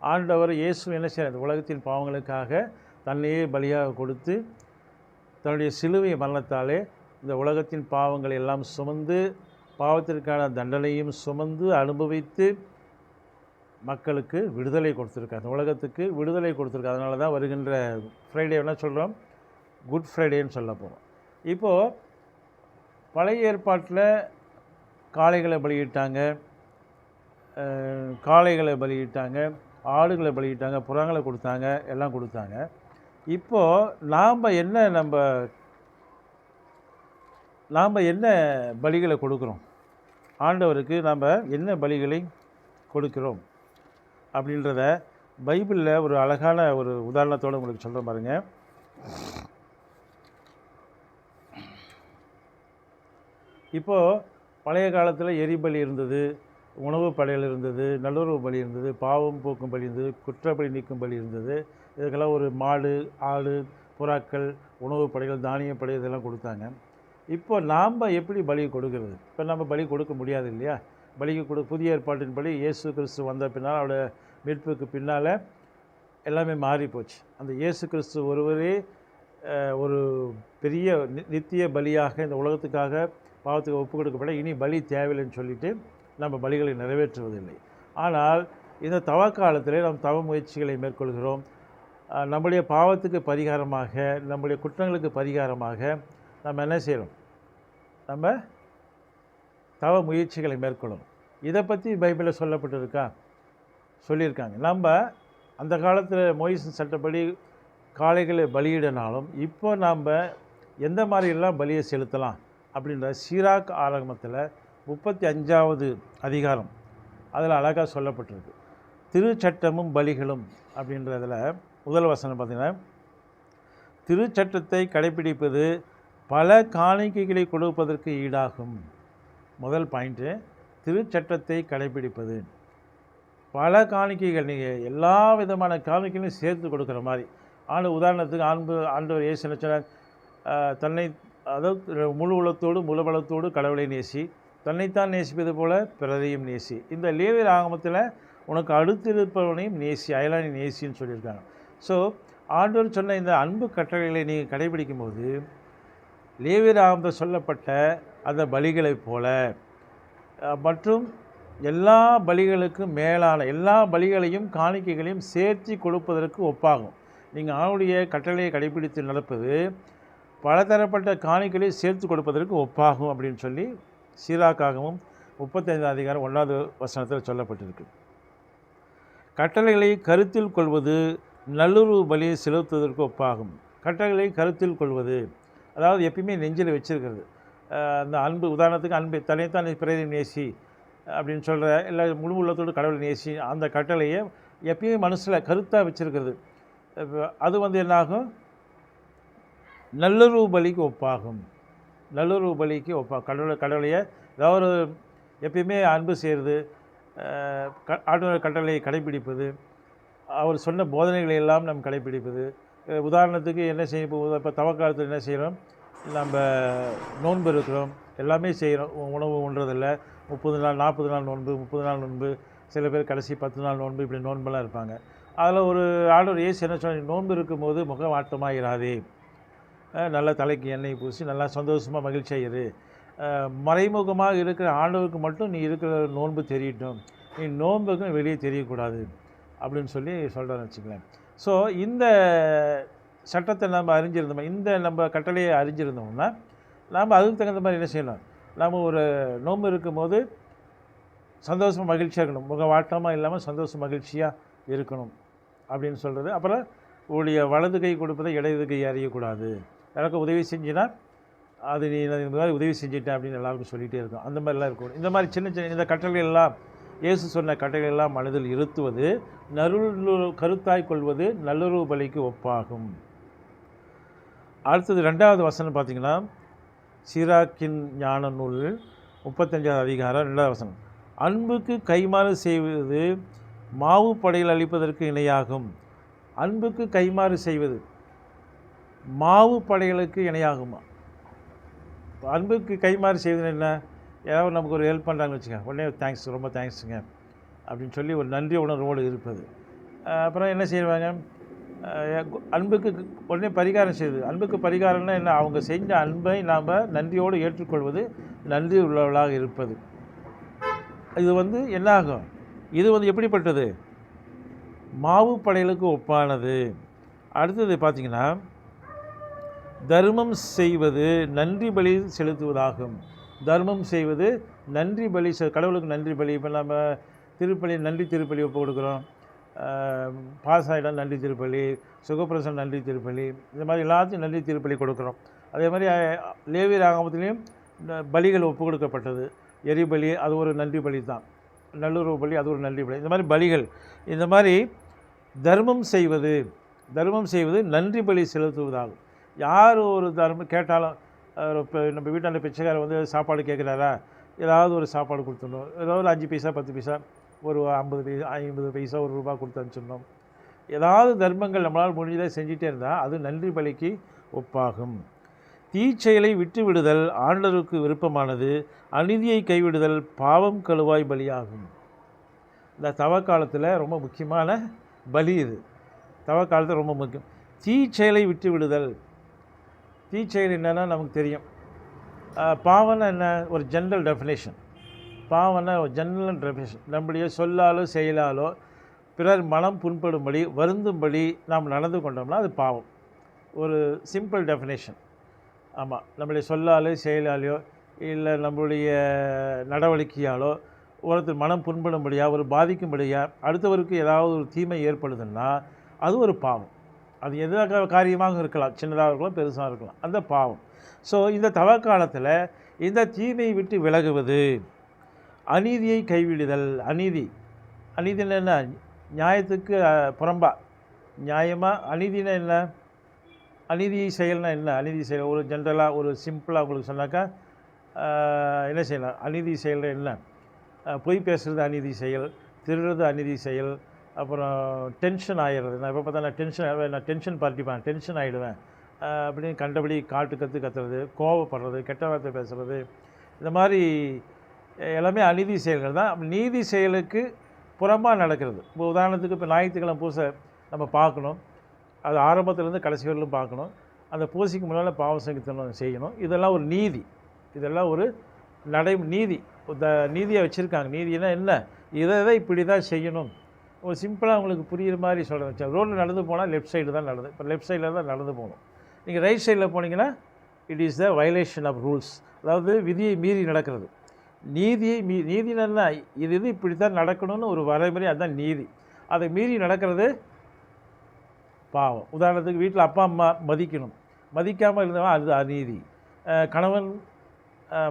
ஆண்டவர் இயேசு என்ன செய்ய உலகத்தின் பாவங்களுக்காக தன்னையே பலியாக கொடுத்து தன்னுடைய சிலுவை மரணத்தாலே இந்த உலகத்தின் பாவங்களை எல்லாம் சுமந்து பாவத்திற்கான தண்டனையும் சுமந்து அனுபவித்து மக்களுக்கு விடுதலை கொடுத்துருக்காங்க, இந்த உலகத்துக்கு விடுதலை கொடுத்துருக்காங்க. அதனால தான் வருகின்ற ஃப்ரைடே என்ன சொல்கிறோம், குட் ஃப்ரைடேன்னு சொல்ல போகிறோம். இப்போது பழைய ஏற்பாட்டில் காளைகளை பலியிட்டாங்க, காளைகளை பலியிட்டாங்க, ஆடுகளை பலியிட்டாங்க, புறாங்களை கொடுத்தாங்க, எல்லாம் கொடுத்தாங்க. இப்போது நாம் என்ன பலிகளை கொடுக்குறோம்? ஆண்டவருக்கு நாம் என்ன பலிகளை கொடுக்கிறோம் அப்படின்றத பைபிளில் ஒரு அழகான ஒரு உதாரணத்தோடு உங்களுக்கு சொல்கிறேன் பாருங்கள். இப்போது பழைய காலத்தில் எரிபலி இருந்தது, உணவு படையல் இருந்தது, நல்லுறவு பலி இருந்தது, பாவம் போக்கும் பலி இருந்தது, குற்றப்பலி நீக்கும் பலி இருந்தது. இதுக்கெல்லாம் ஒரு மாடு, ஆடு, புறாக்கள், உணவு படைகள், தானிய படை இதெல்லாம் கொடுத்தாங்க. இப்போ நாம் எப்படி பலி கொடுக்கறது? இப்போ நம்ம பலி கொடுக்க முடியாது இல்லையா? பலிக்கு புதிய ஏற்பாட்டின்படி இயேசு கிறிஸ்து வந்த பின்னால், அவருடைய மீட்புக்கு பின்னால் எல்லாமே மாறி போச்சு. அந்த இயேசு கிறிஸ்து ஒருவரே ஒரு பெரிய நித்திய பலியாக இந்த உலகத்துக்காக பாவத்துக்கு ஒப்பு கொடுக்கப்பட இனி பலி தேவையில்லைன்னு சொல்லிட்டு நம்ம பலிகளை நிறைவேற்றுவதில்லை. ஆனால் இந்த தவக்காலத்திலே நாம் தவ முயற்சிகளை மேற்கொள்கிறோம். நம்முடைய பாவத்துக்கு பரிகாரமாக, நம்முடைய குற்றங்களுக்கு பரிகாரமாக நம்ம என்ன செய்கிறோம்? நம்ம தவ முயற்சிகளை மேற்கொள்ளும். இதை பற்றி பைபிளில் சொல்லப்பட்டிருக்கா? சொல்லியிருக்காங்க. நம்ம அந்த காலத்தில் மோசேயின் சட்டப்படி காளைகளை பலியிடனாலும் இப்போ நாம் எந்த மாதிரிலாம் பலியை செலுத்தலாம் அப்படின்ற சீராக் ஆரம்பத்தில் 35வது அதிகாரம் அதில் அழகாக சொல்லப்பட்டிருக்கு. திருச்சட்டமும் பலிகளும் அப்படின்றதில் முதல் வசனம் பார்த்திங்கன்னா, திருச்சட்டத்தை கடைப்பிடிப்பது பல காணிக்கைகளை கொடுப்பதற்கு ஈடாகும். முதல் பாயிண்ட்டு, திருச்சட்டத்தை கடைப்பிடிப்பது பல காணிக்கைகள், நீங்கள் எல்லா விதமான காணிக்கைகளையும் சேர்த்து கொடுக்குற மாதிரி. உதாரணத்துக்கு ஆண்டவர் இயேசு என்ன சொன்னார்? தன்னை, அதாவது முழு உலகத்தோடு முழு பலத்தோடு கடவுளை நேசி, தன்னைத்தான் நேசிப்பது போல பிறரையும் நேசி. இந்த லேவியர் ஆகமத்தில் உனக்கு அடுத்திருப்பவனையும் நேசி, அயலானை நேசின்னு சொல்லியிருக்காங்க. ஸோ ஆண்டவர் சொன்ன இந்த அன்பு கட்டளைகளை நீங்கள் கடைபிடிக்கும் போது லேவியர் ஆகமத்தில் சொல்லப்பட்ட அந்த பலிகளைப் போல மற்றும் எல்லா பலிகளுக்கும் மேலான எல்லா பலிகளையும் காணிக்கைகளையும் சேர்த்து கொடுப்பதற்கு ஒப்பாகும். நீங்கள் ஆணுடைய கட்டளையை கடைபிடித்து நடப்பது பலதரப்பட்ட காணிக்கைகளை சேர்த்து கொடுப்பதற்கு ஒப்பாகும் அப்படின்னு சொல்லி சீராக்காகவும் 35 அதிகாரம் 1வது வசனத்தில் சொல்லப்பட்டிருக்கு. கட்டளைகளை கருத்தில் கொள்வது நல்லுறவு பலியை செலுத்துவதற்கு ஒப்பாகும். கட்டளைகளை கருத்தில் கொள்வது, அதாவது எப்பயுமே நெஞ்சில் வச்சிருக்கிறது. அந்த அன்பு, உதாரணத்துக்கு அன்பு, தன்னைத்தான் பிறரை நேசி அப்படின்னு சொல்கிற, இல்லை முழு உள்ளத்தோடு கடவுளை நேசி, அந்த கட்டளையை எப்பயுமே மனசில் கருத்தாக வச்சுருக்கிறது. அது என்னாகும்? நல்லுறவு பலிக்கு ஒப்பாகும். நல்லுறவு பலிக்கு கடவுளையை ஏதாவது எப்பயுமே அன்பு செய்கிறது, ஆண்டவர் கட்டளையை கடைபிடிப்பது, அவர் சொன்ன போதனைகளை எல்லாம் நம்ம கடைபிடிப்பது. உதாரணத்துக்கு என்ன செய்யும்? இப்போ தவக்காலத்தில் என்ன செய்கிறோம்? நம்ம நோன்பு இருக்கிறோம், எல்லாமே செய்கிறோம். உணவு உண்றதில்லை, 30 நாள் 40 நாள் நோன்பு, 30 நாள் நோன்பு, சில பேர் கடைசி 10 நாள் நோன்பு, இப்படி நோன்பெல்லாம் இருப்பாங்க. அதில் ஒரு ஆண்டவர் இயேசு என்ன சொன்ன? நோன்பு இருக்கும்போது முகவாட்டமாக இராதே, நல்லா தலைக்கு எண்ணெய் பூசி நல்லா சந்தோஷமாக மகிழ்ச்சியாக இரு. மறைமுகமாக இருக்கிற ஆண்டவருக்கு மட்டும் நீ இருக்கிற நோன்பு தெரியட்டும், நீ நோன்புக்கும் வெளியே தெரியக்கூடாது அப்படின்னு சொல்லி சொல்கிறேன்னு வச்சுக்கலாம். ஸோ இந்த சட்டத்தை நம்ம அறிஞ்சிருந்தோம், இந்த நம்ம கட்டளையை அறிஞ்சிருந்தோம்னா நாம் அதுக்கு தகுந்த மாதிரி என்ன செய்யணும்? நாம் ஒரு நோன்பு இருக்கும்போது சந்தோஷமாக மகிழ்ச்சியாக இருக்கணும், முகவாட்டமாக இல்லாமல் சந்தோஷம் மகிழ்ச்சியாக இருக்கணும் அப்படின்னு சொல்கிறது. அப்புறம் உடைய வலது கை கொடுப்பதை இடது கை அறியக்கூடாது. யாருக்கும் உதவி செஞ்சுன்னா அது நீ இந்த மாதிரி உதவி செஞ்சுட்டேன் அப்படின்னு எல்லாருக்கும் சொல்லிகிட்டே இருக்கும். அந்த மாதிரிலாம் இருக்கணும். இந்த மாதிரி சின்ன சின்ன இந்த கட்டளைகள் எல்லாம், இயேசு சொன்ன கட்டளைகள் எல்லாம் மனதில் இருத்துவது, கருத்தாய் கொள்வது நல்லுறவு பலிக்கு ஒப்பாகும். அடுத்தது 2வது வசனம் பார்த்திங்கன்னா, சீராக்கின் ஞான நூல் 35வது அதிகாரம் 2வது வசனம், அன்புக்கு கைமாறு செய்வது மாவு படையில் அளிப்பதற்கு இணையாகும். அன்புக்கு கைமாறு செய்வது மாவு படைகளுக்கு இணையாகுமா? அன்புக்கு கைமாறு செய்வது என்ன? யாராவது நமக்கு ஒரு ஹெல்ப் பண்ணுறாங்கன்னு வச்சுக்கோங்க, உடனே தேங்க்ஸ், ரொம்ப தேங்க்ஸுங்க அப்படின்னு சொல்லி ஒரு நன்றி உணர்வோடு இருப்பது. அப்புறம் என்ன செய்வாங்க? அன்புக்கு உடனே பரிகாரம் செய்வது. அன்புக்கு பரிகாரம்னா என்ன? அவங்க செஞ்ச அன்பை நாம் நன்றியோடு ஏற்றுக்கொள்வது, நன்றி உள்ளவர்களாக இருப்பது. இது என்ன ஆகும்? இது எப்படிப்பட்டது? மாவு படைகளுக்கு ஒப்பானது. அடுத்தது பார்த்திங்கன்னா, தர்மம் செய்வது நன்றி பலி செலுத்துவதாகும். தர்மம் செய்வது நன்றி பலி கடவுளுக்கு நன்றி பலி. இப்போ நம்ம திருப்பலி நன்றி திருப்பலி ஒப்பு கொடுக்குறோம், பாசாயிடம் நன்றி திருப்பலி, சுகப்பிரசன் நன்றி திருப்பலி, இந்த மாதிரி எல்லாத்தையும் நன்றி திருப்பலி கொடுக்குறோம். அதே மாதிரி லேவியர் ஆகமத்திலையும் பலிகள் ஒப்பு கொடுக்கப்பட்டது. எரிபலி அது ஒரு நன்றி பலி தான், நல்லுறவு பலி அது ஒரு நன்றி பலி. இந்த மாதிரி பலிகள், இந்த மாதிரி தர்மம் செய்வது நன்றி பலி செலுத்துவதாகும். யார் ஒரு தர்மம் கேட்டாலும், இப்போ நம்ம வீட்டாண்ட பிச்சைக்காரர் வந்து சாப்பாடு கேட்குறாரா, ஏதாவது ஒரு சாப்பாடு கொடுத்துடணும். ஏதாவது ஒரு 5 பைசா 10 பைசா, ஒரு 50 பைசா 50 பைசா ₹1 கொடுத்து அனுப்பிச்சிடணும். ஏதாவது தர்மங்கள் நம்மளால் முடிஞ்சதை செஞ்சிட்டே இருந்தால் அது நன்றி பலிக்கு ஒப்பாகும். தீச்செயலை விட்டு விடுதல் ஆண்டவருக்கு விருப்பமானது, அநீதியை கைவிடுதல் பாவம் கழுவாய் பலியாகும். இந்த தவக்காலத்தில் ரொம்ப முக்கியமான பலி இது. தவக்காலத்தில் ரொம்ப முக்கியம். தீச்செயலை விட்டு விடுதல். தீச்செயல் என்னென்னா நமக்கு தெரியும். பாவம்னா என்ன, ஒரு ஜென்ரல் டெஃபினேஷன். பாவம்னா ஒரு ஜென்ரல் டெஃபினேஷன். நம்முடைய சொல்லாலோ செயலாலோ பிறர் மனம் புண்படும்படி வருந்தும்படி நாம் நடந்து கொண்டோம்னா அது பாவம். ஒரு சிம்பிள் டெஃபினேஷன். ஆமாம், நம்மளுடைய சொல்லாலோ செயலாலையோ இல்லை நம்மளுடைய நடவடிக்கையாலோ ஒருத்தர் மனம் புண்படும்படியாக ஒரு பாதிக்கும்படியாக அடுத்தவருக்கு ஏதாவது ஒரு தீமை ஏற்படுதுன்னா அது ஒரு பாவம். அது எந்த காரியமாக இருக்கலாம், சின்னதாக இருக்கலாம் பெருசாக இருக்கலாம், அந்த பாவம். ஸோ இந்த தவக்காலத்தில் இந்த தீமையை விட்டு விலகுவது, அநீதியை கைவிடுதல். அநீதின்னு என்ன, நியாயத்துக்கு புறம்பா, நியாயமாக. அநீதினா என்ன, அநீதி செயல்னா என்ன, அநீதி செயல் ஒரு ஜென்ரலாக ஒரு சிம்பிளாக உங்களுக்கு சொன்னாக்கா என்ன செய்யலாம். அநீதி செயல் என்ன, பொய் பேசுகிறது அநீதி செயல், திருடுறது அநீதி செயல், அப்புறம் டென்ஷன் ஆகிடுறது. நான் எப்போ பார்த்தா நான் டென்ஷன் பார்ட்டிப்பேன், டென்ஷன் ஆகிடுவேன் அப்படின்னு கண்டபடி கத்துறது, கோவப்படுறது, கெட்ட வார்த்தை பேசுகிறது, இந்த மாதிரி எல்லாமே அநீதி செயல்கள் தான். நீதி செயலுக்கு புறம்பாக நடக்கிறது. இப்போ உதாரணத்துக்கு இப்போ ஞாயிற்றுக்கிழமை பூசை நம்ம பார்க்கணும், அது ஆரம்பத்துலேருந்து கடைசி வரையிலும் பார்க்கணும். அந்த பூசைக்கு முன்னால் பாவ சங்கீதம் செய்யணும். இதெல்லாம் ஒரு நீதி, இதெல்லாம் ஒரு நீதி. நீதியை வச்சுருக்காங்க. நீதினா என்ன, இதை இப்படி தான் செய்யணும். ஒரு சிம்பிளாக உங்களுக்கு புரிகிற மாதிரி சொல்கிறேன். ரோட்டில் நடந்து போனால் லெஃப்ட் சைடு தான் இப்போ லெஃப்ட் சைடில் தான் நடந்து போகணும். நீங்கள் ரைட் சைடில் போனீங்கன்னா it is the violation of rules. அதாவது விதியை மீறி நடக்கிறது. நீதினா இது இப்படி தான் நடக்கணும்னு ஒரு வரைமுறை, அதுதான் நீதி. அதை மீறி நடக்கிறது பாவம். உதாரணத்துக்கு வீட்டில் அப்பா அம்மா மதிக்காமல் இருந்தவன் அது அநீதி. கணவன்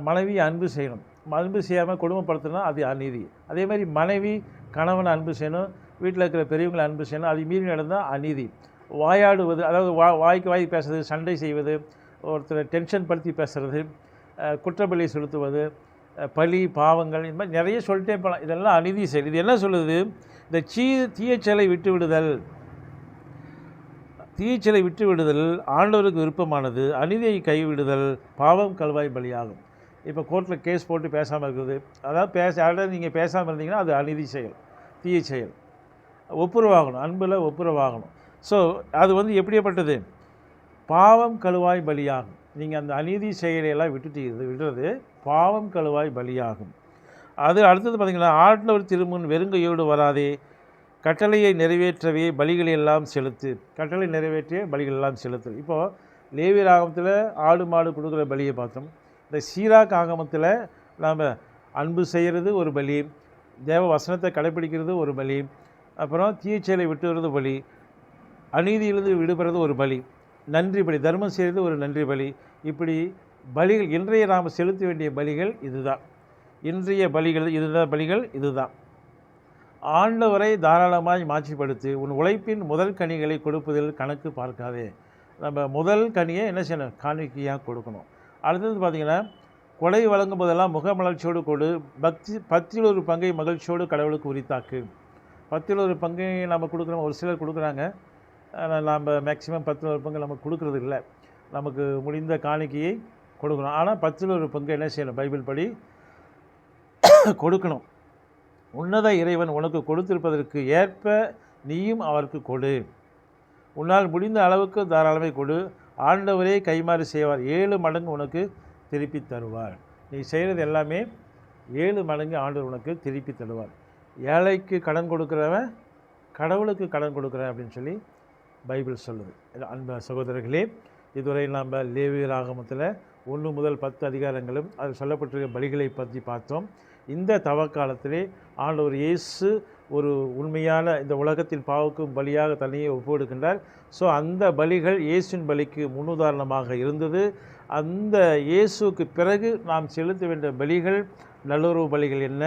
மனைவி அன்பு செய்யணும், அன்பு செய்யாமல் கொடுமைப்படுத்தினா அது அநீதி. அதே மாதிரி மனைவி கணவனை அன்பு செய்யணும், வீட்டில் இருக்கிற பெரியவங்களை அன்பு செய்யணும், அது மீறி நடந்தால் அநீதி. வாயாடுவது, அதாவது வாய்க்கு வாய் பேசுறது, சண்டை செய்வது, ஒருத்தரை டென்ஷன் படுத்தி பேசுகிறது, குற்றப்பலி செலுத்துவது, பழி பாவங்கள், இந்த மாதிரி நிறைய சொல்லிட்டே போகலாம். இதெல்லாம் அநீதி செயல். இது என்ன சொல்லுது, இந்த தீயச்செயலை விட்டு விடுதல் ஆண்டவருக்கு விருப்பமானது, அநீதியை கைவிடுதல் பாவம் கழுவாய் பலியாகும். இப்போ கோர்ட்டில் கேஸ் போட்டு பேசாமல் இருக்கிறது, அதாவது நீங்கள் பேசாமல் இருந்தீங்கன்னா அது அநீதி செயல், தீய செயல். ஒப்புரவாகணும், அன்பில் ஒப்புரவாகணும். ஸோ அது எப்படியப்பட்டது, பாவம் கழுவாய் பலியாகும். நீங்கள் அந்த அநீதி செயலையெல்லாம் விடுறது பாவம் கழுவாய் பலியாகும். அது அடுத்தது பார்த்திங்கன்னா, ஆண்டவர் திருமுன் வெறுங்கையோடு வராதே, கட்டளையை நிறைவேற்றவே பலிகளை எல்லாம் செலுத்து. கட்டளை நிறைவேற்றிய பலிகள் எல்லாம் செலுத்து. இப்போது லேவியர் ஆகமத்தில் ஆடு மாடு கொடுக்குற பலியை பார்த்தோம். இந்த சீராக் ஆகமத்தில் நாம் அன்பு செய்கிறது ஒரு பலி, தேவ வசனத்தை கடைப்பிடிக்கிறது ஒரு பலி, அப்புறம் தீயச்செயலை விட்டுறது பலி, அநீதியிலிருந்து விடுபடுறது ஒரு பலி, நன்றி பலி, தர்மம் செய்கிறது ஒரு நன்றி பலி. இப்படி பலிகள், இன்றைய நாம் செலுத்த வேண்டிய பலிகள் இதுதான். இன்றைய பலிகள் இதுதான். ஆண்டவரை தாராளமாய் மாட்சிப்படுத்தி உன் உழைப்பின் முதல் கனிகளை கொடுப்பதில் கணக்கு பார்க்காதே. நம்ம முதல் கனியை என்ன செய்யணும், காணிக்கையாக கொடுக்கணும். அடுத்தது பார்த்திங்கன்னா, கொடை வழங்கும் போதெல்லாம் முகமலர்ச்சியோடு கொடு, 10ல் 1 பங்கை மகிழ்ச்சியோடு கடவுளுக்கு உரித்தாக்கு. 10ல் 1 பங்கை நம்ம கொடுக்குறோம், ஒரு சிலர் கொடுக்குறாங்க, நம்ம மேக்ஸிமம் 10ல் 1 பங்கு நம்ம கொடுக்குறது இல்லை. நமக்கு முடிந்த காணிக்கையை கொடுக்கணும். ஆனால் 10ல் 1 பங்கு என்ன செய்யணும், பைபிள் படி கொடுக்கணும். உன்னத இறைவன் உனக்கு கொடுத்திருப்பதற்கு ஏற்ப நீயும் அவருக்கு கொடு. உன்னால் முடிந்த அளவுக்கு தாராளமாக கொடு. ஆண்டவரே கைமாறு செய்வார், 7 மடங்கு உனக்கு திருப்பி தருவார். நீ செய்கிறது எல்லாமே 7 மடங்கு ஆண்டவர் உனக்கு திருப்பி தருவார். ஏழைக்கு கடன் கொடுக்குறவன் கடவுளுக்கு கடன் கொடுக்குறேன் அப்படின்னு சொல்லி பைபிள் சொல்லுது. அன்பு சகோதரர்களே, இதுவரை நாம் லேவியர் ஆகமத்தில் 1 முதல் 10 அதிகாரங்களும் அதில் சொல்லப்பட்டிருக்க பலிகளை பற்றி பார்த்தோம். இந்த தவக்காலத்திலே ஆண்டவர் இயேசு ஒரு உண்மையான இந்த உலகத்தின் பாவுக்கும் பலியாக தன்னையே ஒப்புக்கொடுக்கின்றார். ஸோ அந்த பலிகள் இயேசுவின் பலிக்கு முன்னுதாரணமாக இருந்தது. அந்த இயேசுக்கு பிறகு நாம் செலுத்த வேண்டிய பலிகள், நல்லுறவு பலிகள் என்ன,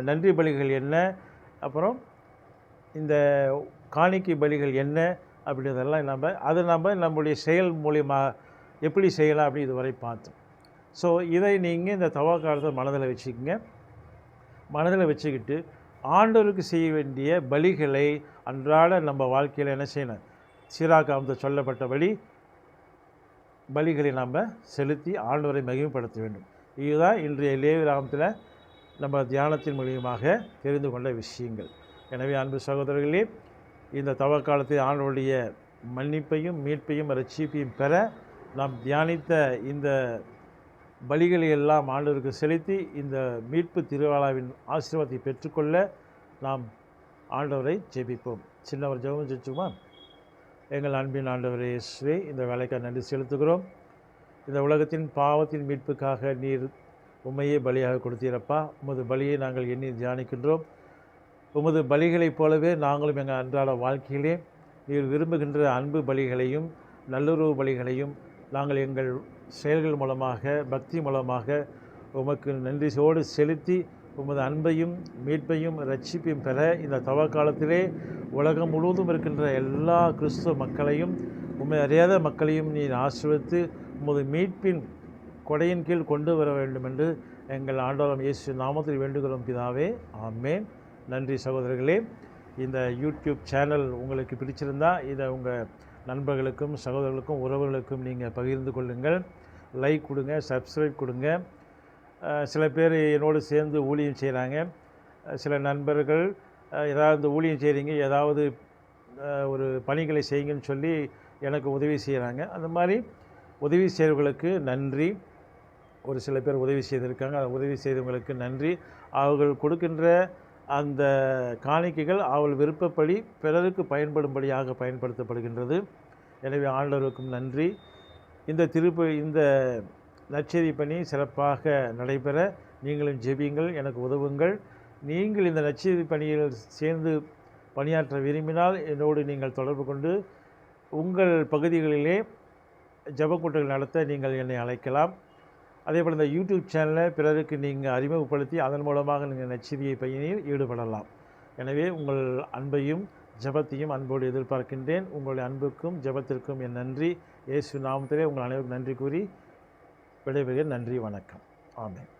நன்றி பலிகள் என்ன, அப்புறம் இந்த காணிக்கை பலிகள் என்ன அப்படின்றதெல்லாம் நம்ம நம்முடைய செயல் மூலியமாக எப்படி செய்யலாம் அப்படி இதுவரை பார்த்தோம். ஸோ இதை நீங்கள் இந்த தவக்காலத்தை மனதில் வச்சுக்கோங்க. மனதில் வச்சுக்கிட்டு ஆண்டவருக்கு செய்ய வேண்டிய பலிகளை அன்றாட நம்ம வாழ்க்கையில் என்ன செய்யணும், சீராக்காமத்தில் சொல்லப்பட்டபடி பலிகளை நாம் செலுத்தி ஆண்டவரை மகிமைப்படுத்த வேண்டும். இதுதான் இன்றைய லேவியராகமத்தில் நம்ம தியானத்தின் மூலியமாக தெரிந்து கொண்ட விஷயங்கள். எனவே அன்பு சகோதரர்களே, இந்த தவக்காலத்தில் ஆண்டவருடைய மன்னிப்பையும் மீட்பையும் ரட்சிப்பையும் பெற நாம் தியானித்த இந்த பலிகளை எல்லாம் ஆண்டவருக்கு செலுத்தி இந்த மீட்பு திருவிழாவின் ஆசீர்வாதத்தை பெற்றுக்கொள்ள நாம் ஆண்டவரை ஜெபிப்போம். சின்னவர் ஜெபம் செஞ்சுமா. எங்கள் அன்பின் ஆண்டவரே இயேசுவே, இந்த வேலைக்காக நன்றி செலுத்துகிறோம். இந்த உலகத்தின் பாவத்தின் மீட்புக்காக நீர் உம்மையே பலியாக கொடுத்தீரப்பா. உமது பலியை நாங்கள் எண்ணி தியானிக்கின்றோம். உமது பலிகளைப் போலவே நாங்களும் எங்கள் அன்றாட வாழ்க்கையிலே நீர் விரும்புகின்ற அன்பு பலிகளையும் நல்லுறவு பலிகளையும் நாங்கள் எங்கள் செயல்கள் மூலமாக, பக்தி மூலமாக உமக்கு நன்றியோடு செலுத்தி உமது அன்பையும் மீட்பையும் ரட்சிப்பையும் பெற இந்த தவக்காலத்திலே உலகம் முழுவதும் இருக்கின்ற எல்லா கிறிஸ்துவ மக்களையும், உம்மை அறியாத மக்களையும் நீர் ஆசீர்வதித்து உமது மீட்பின் கொடையின் கீழ் கொண்டு வர வேண்டும் என்று எங்கள் ஆண்டவராம் இயேசு நாமத்தில் வேண்டுகிறோம் பிதாவே, ஆமென். நன்றி சகோதரர்களே. இந்த யூடியூப் சேனல் உங்களுக்கு பிடிச்சிருந்தா இதை உங்கள் நண்பர்களுக்கும் சகோதரர்களுக்கும் உறவுகளுக்கும் நீங்கள் பகிர்ந்து கொள்ளுங்கள். லைக் கொடுங்க, சப்ஸ்கிரைப் கொடுங்க. சில பேர் என்னோடு சேர்ந்து ஊழியம் செய்கிறாங்க. சில நண்பர்கள் ஏதாவது ஊழியம் செய்கிறீங்க, ஏதாவது ஒரு பணிகளை செய்யுங்கன்னு சொல்லி எனக்கு உதவி செய்கிறாங்க. அந்த மாதிரி உதவி செய்கிறவர்களுக்கு நன்றி. ஒரு சில பேர் உதவி செய்திருக்காங்க, உதவி செய்தவங்களுக்கு நன்றி. அவர்கள் கொடுக்கின்ற அந்த காணிக்கைகள் அவள் விருப்பப்படி பிறருக்கு பயன்படும்படியாக பயன்படுத்தப்படுகின்றது. எனவே ஆண்டவருக்கும் நன்றி. இந்த நற்செய்தி பணி சிறப்பாக நடைபெற நீங்களும் ஜெபியுங்கள், எனக்கு உதவுங்கள். நீங்கள் இந்த நற்செய்தி பணியில் சேர்ந்து பணியாற்ற விரும்பினால் என்னோடு நீங்கள் தொடர்பு கொண்டு உங்கள் பகுதிகளிலே ஜெபக்கூட்டங்கள் நடத்த நீங்கள் என்னை அழைக்கலாம். அதேபோல் இந்த யூடியூப் சேனலை பிறருக்கு நீங்கள் அறிமுகப்படுத்தி அதன் மூலமாக நீங்கள் நற்செய்தியை பணியில் ஈடுபடலாம். எனவே உங்கள் அன்பையும் ஜெபத்தையும் அன்போடு எதிர்பார்க்கின்றேன். உங்களுடைய அன்புக்கும் ஜெபத்திற்கும் என் நன்றி. இயேசு நாமத்திலே உங்கள் அனைவருக்கும் நன்றி கூறி விடைபெறுகிறேன். நன்றி, வணக்கம். ஆமென்.